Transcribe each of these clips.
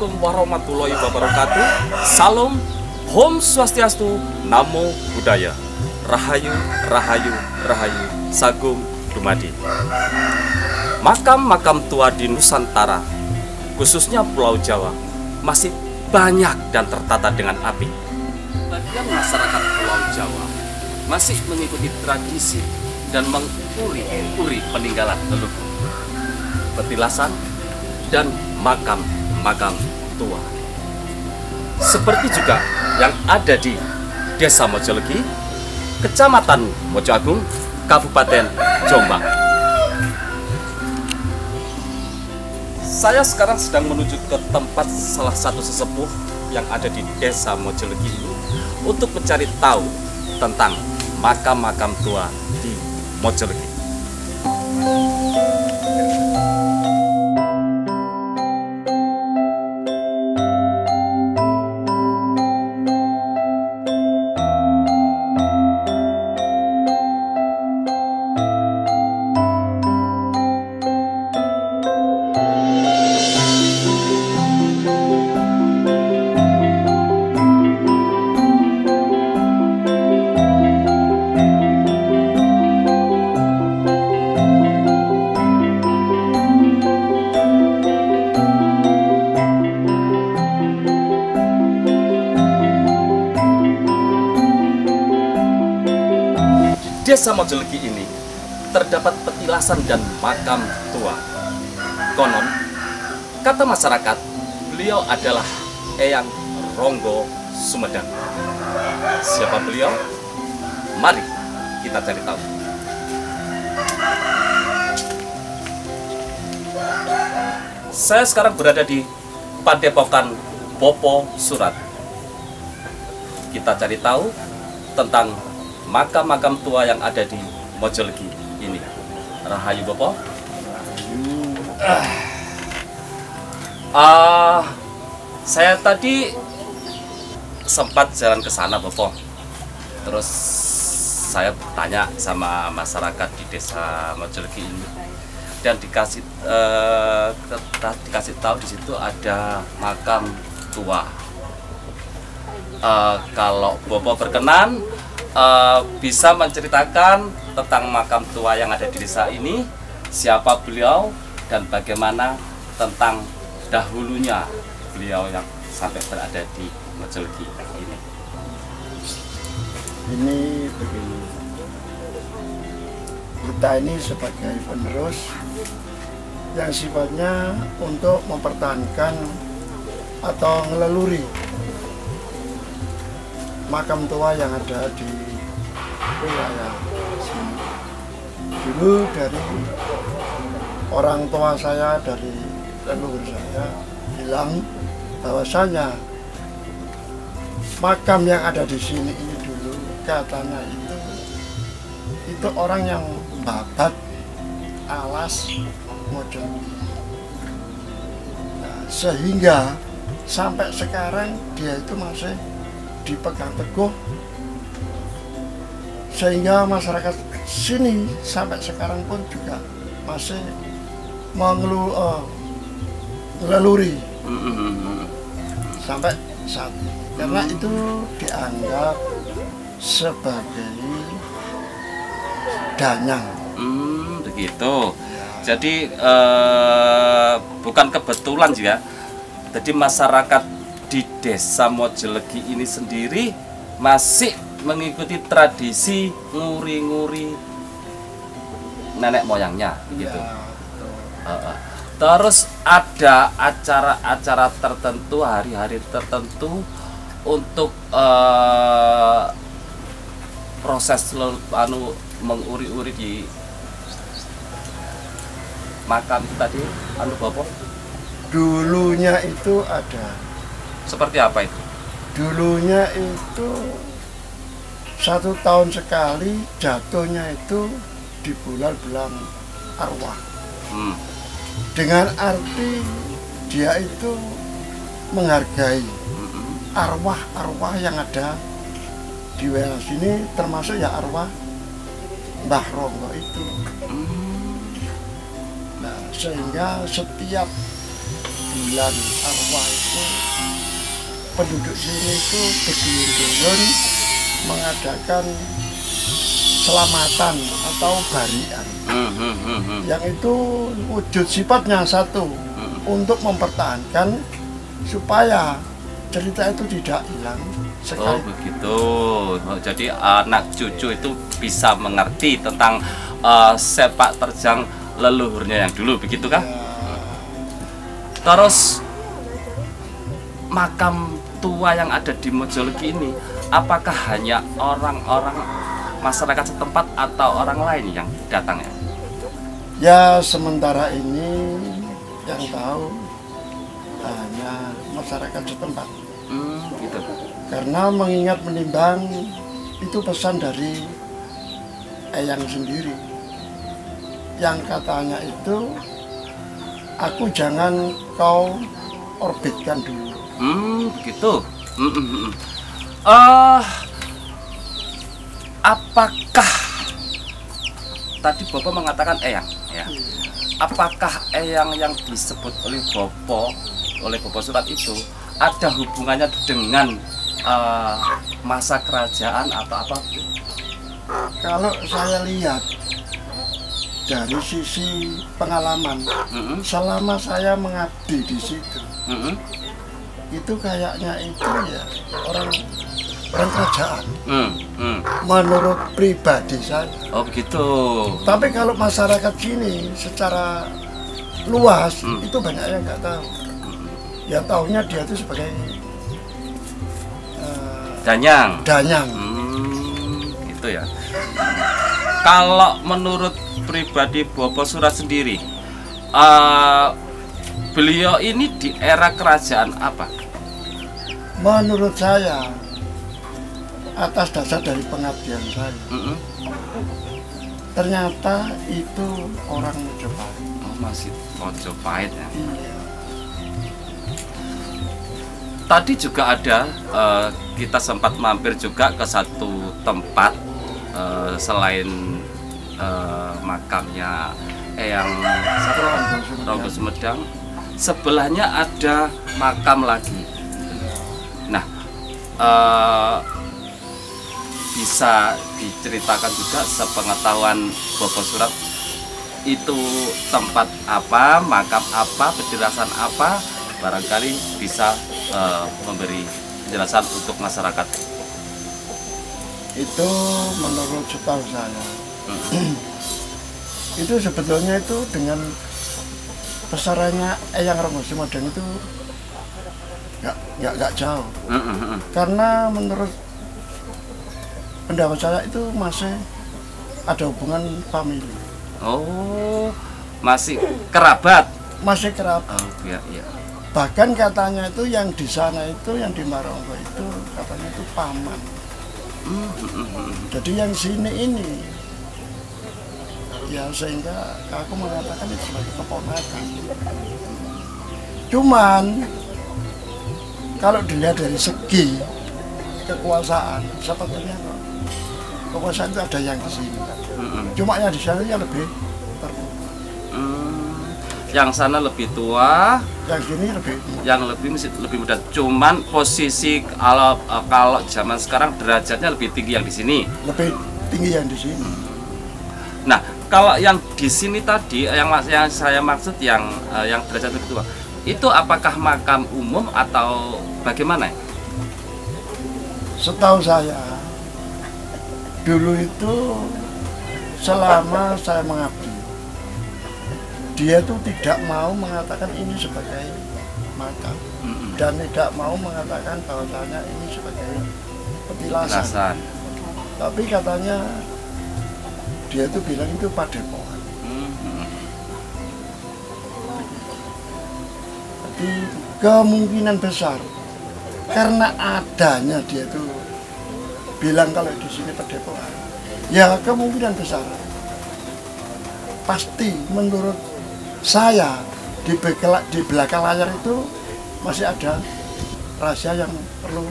Assalamualaikum warahmatullahi wabarakatuh. Salam, Om Swastiastu, Namo Buddhaya. Rahayu, Rahayu, Rahayu, Sagung Dumadi. Makam-makam tua di Nusantara, khususnya Pulau Jawa, masih banyak dan tertata dengan apik. Bagian masyarakat Pulau Jawa masih mengikuti tradisi dan menguri-uri peninggalan leluhur, petilasan, dan makam-makam tua. Seperti juga yang ada di Desa Mojolegi, Kecamatan Mojo Agung, Kabupaten Jombang. Saya sekarang sedang menuju ke tempat salah satu sesepuh yang ada di Desa Mojolegi ini untuk mencari tahu tentang makam-makam tua di Mojolegi. Desa Mojolegi ini terdapat petilasan dan makam tua. Konon, kata masyarakat, beliau adalah Eyang Ronggo Sumedang. Siapa beliau? Mari kita cari tahu. Saya sekarang berada di Padepokan Bopo Surat. Kita cari tahu tentang makam-makam tua yang ada di Mojolegi ini. Rahayu Bopo. Saya tadi sempat jalan ke sana, Bopo. Terus saya tanya sama masyarakat di Desa Mojolegi ini dan dikasih tahu di situ ada makam tua. Kalau Bopo berkenan, bisa menceritakan tentang makam tua yang ada di desa ini, siapa beliau dan bagaimana tentang dahulunya beliau yang sampai berada di Mojolegi ini. Ini begini, kita ini sebagai penerus yang sifatnya untuk mempertahankan atau ngeleluri makam tua yang ada di wilayah sini. Dulu dari orang tua saya, dari leluhur saya bilang bahwasanya makam yang ada di sini ini dulu katanya itu orang yang babat alas Mojolegi. Nah, sehingga sampai sekarang dia itu masih dipegang teguh, sehingga masyarakat sini sampai sekarang pun juga masih mengeluri sampai saat ini, karena itu dianggap sebagai danyang. Begitu. Jadi bukan kebetulan juga. Jadi masyarakat di Desa Mojolegi ini sendiri masih mengikuti tradisi nguri-nguri nenek moyangnya, begitu. Ya, terus ada acara-acara tertentu, hari-hari tertentu untuk proses menguri-uri di makam tadi, Bopo. Dulunya itu ada. Seperti apa itu? Dulunya itu 1 tahun sekali jatuhnya itu di bulan-bulan arwah. Dengan arti dia itu menghargai arwah-arwah yang ada di wilayah sini, termasuk ya arwah Mbah Ronggo itu. Nah, sehingga setiap bulan arwah itu penduduk sini itu berduyun-duyun mengadakan selamatan atau barian. Yang itu wujud sifatnya satu, untuk mempertahankan supaya cerita itu tidak hilang sekali. Oh begitu. Jadi anak cucu itu bisa mengerti tentang sepak terjang leluhurnya yang dulu, begitu kah? Ya, Terus makam tua yang ada di Mojologi ini, apakah hanya orang-orang masyarakat setempat atau orang lain yang datang ya? ya sementara ini yang tahu hanya masyarakat setempat. Gitu. Karena mengingat menimbang itu pesan dari Eyang sendiri. Yang katanya itu, aku jangan kau orbitkan dulu. Begitu. Apakah tadi Bopo mengatakan Eyang ya? Apakah Eyang yang disebut oleh Bopo Surat itu ada hubungannya dengan masa kerajaan atau apa? Kalau saya lihat dari sisi pengalaman, selama saya mengabdi di situ, itu kayaknya itu ya orang kerajaan. Menurut pribadi saya. Oh begitu. Tapi kalau masyarakat sini secara luas itu banyak yang nggak tahu. Ya tahunya dia itu sebagai Danyang. Gitu ya. Kalau menurut pribadi Bopo Surat sendiri, beliau ini di era kerajaan apa? Menurut saya, atas dasar dari pengabdian saya, ternyata itu orang Majapahit. Oh, masih Majapahit ya. Iya. Tadi juga ada, kita sempat mampir juga ke satu tempat selain makamnya Eyang Ronggo Sumedang, sebelahnya ada makam lagi. Nah, bisa diceritakan juga sepengetahuan Bopo Surat, itu tempat apa, makam apa, penjelasan apa, barangkali bisa memberi penjelasan untuk masyarakat. Itu menurut setahu saya, itu sebetulnya itu dengan besarannya Eyang Ronggo Sumedang itu nggak jauh. Karena menurut pendapat saya itu masih ada hubungan famili. Oh, masih kerabat. Masih kerabat. Oh, iya, iya. Bahkan katanya itu yang di sana itu, yang di Maronggo itu katanya itu paman. Jadi yang sini ini, ya sehingga aku mengatakan itu sebagai keponakan. Cuman kalau dilihat dari segi kekuasaan, sepertinya kekuasaan itu ada yang di sini. Cuma yang di sana yang lebih terbuka. Yang sana lebih tua, Yang sini lebih muda. yang lebih muda. Cuman posisi kalau zaman sekarang derajatnya lebih tinggi yang di sini. Lebih tinggi yang di sini. Nah, kalau yang di sini tadi yang saya maksud yang derajat lebih tua, itu apakah makam umum atau bagaimana? Setahu saya, dulu itu selama saya mengabdi, dia tuh tidak mau mengatakan ini sebagai makam dan tidak mau mengatakan bahwasanya ini sebagai petilasan. Tapi katanya dia tuh bilang itu padepokan. Jadi kemungkinan besar karena adanya dia tuh bilang kalau di sini padepokan, ya kemungkinan besar pasti menurut saya di belakang layar itu masih ada rahasia yang perlu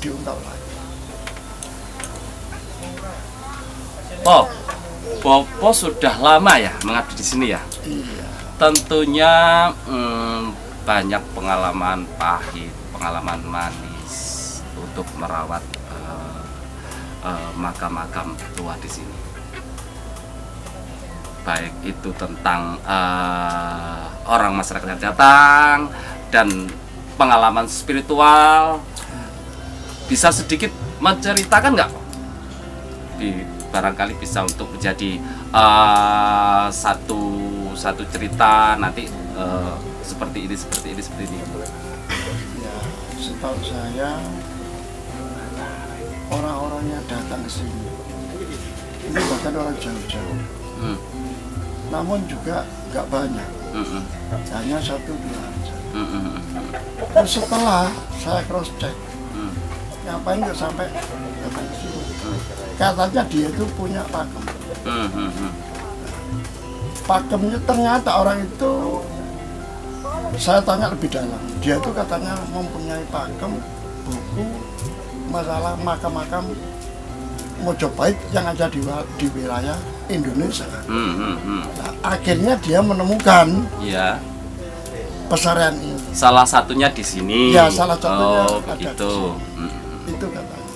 diungkap lagi. Oh, Bopo sudah lama ya mengabdi di sini ya? Iya. Tentunya banyak pengalaman pahit, pengalaman manis untuk merawat makam-makam tua di sini. Baik itu tentang orang masyarakat yang datang dan pengalaman spiritual. Bisa sedikit menceritakan nggak? Barangkali bisa untuk menjadi satu cerita nanti seperti ini. Ya, setahu saya orang-orang yang datang ke sini ini bahkan orang jauh-jauh, namun juga nggak banyak, hanya 1-2 aja. Terus setelah saya cross check, ngapain nggak sampai datang ke sini? Katanya dia itu punya pakem. Pakemnya ternyata orang itu, saya tanya lebih dalam, dia itu katanya mempunyai pakem buku masalah makam-makam Mojopahit yang ada di wilayah Indonesia. Nah, akhirnya dia menemukan pesarian ini. Salah satunya di sini. Ya, salah satunya ada begitu. Itu katanya.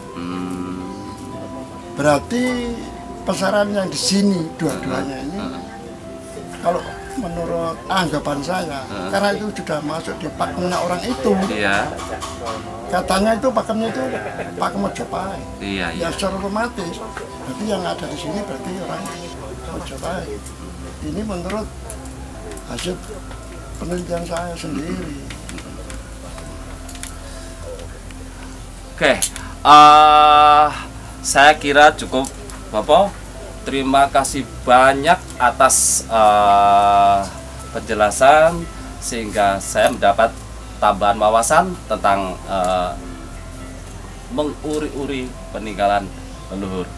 Berarti pesarian yang di sini dua-duanya ini, kalau menurut anggapan saya, karena itu sudah masuk di pakemnya orang itu. Iya. Katanya itu pakemnya itu pakem Mojopahit. Iya. Ya secara otomatis, berarti yang ada di sini berarti orang Mojopahit. Ini menurut hasil penelitian saya sendiri. Oke, saya kira cukup, Bapak. Terima kasih banyak atas penjelasan, sehingga saya mendapat tambahan wawasan tentang menguri-uri peninggalan leluhur.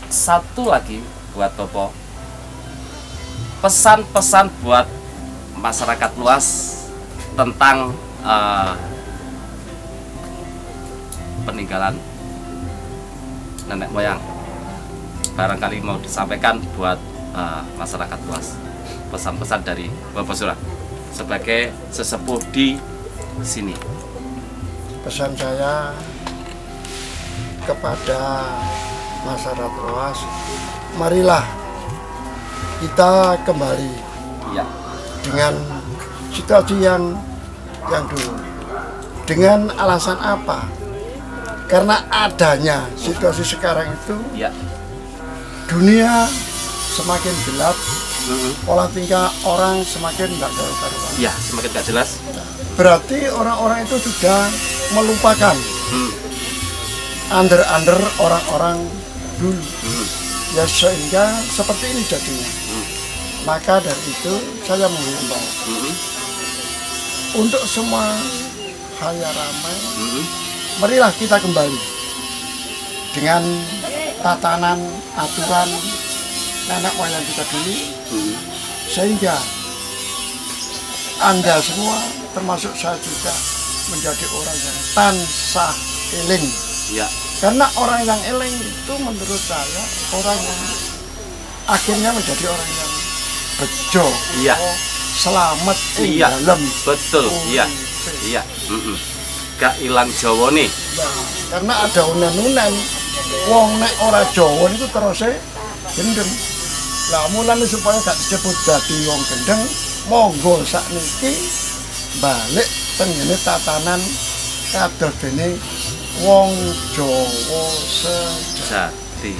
Satu lagi buat Bapak, pesan-pesan buat masyarakat luas tentang peninggalan nenek moyang, barangkali mau disampaikan buat masyarakat luas. Pesan-pesan dari Bapak Surah sebagai sesepuh di sini. Pesan saya kepada masyarakat luas, marilah kita kembali dengan situasi yang dulu. Dengan alasan apa? Karena adanya situasi sekarang itu, dunia semakin gelap, pola tingkah orang semakin nggak karu-karuan. Ya, semakin nggak jelas. Berarti orang-orang itu sudah melupakan under orang-orang dulu. Ya, sehingga seperti ini jadinya. Maka dari itu saya menghimbau untuk semua hal ramai, marilah kita kembali dengan tatanan, aturan nenek moyang kita dulu, sehingga Anda semua, termasuk saya juga, menjadi orang yang tansah eling. Karena orang yang eling itu menurut saya orang yang akhirnya menjadi orang yang bejo, selamat dalam. Betul, iya. Gak ilang Jawa nih. Karena ada unen-unen, wong nek ora Jawa itu terusnya gendeng. Lah mulane supaya gak disebut dadi wong gendeng, monggo sakniki balik tengene tatanan kados dene wong Jawa sejati.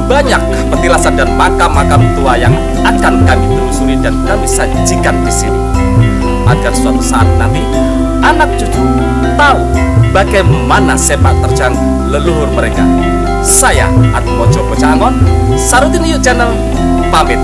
banyak petilasan dan makam-makam tua yang akan kami telusuri dan kami sajikan di sini, agar suatu saat nanti anak cucu tahu bagaimana sepak terjang leluhur mereka. Saya Atmojo Bocangon, Sarutin Yuk Channel, pamit.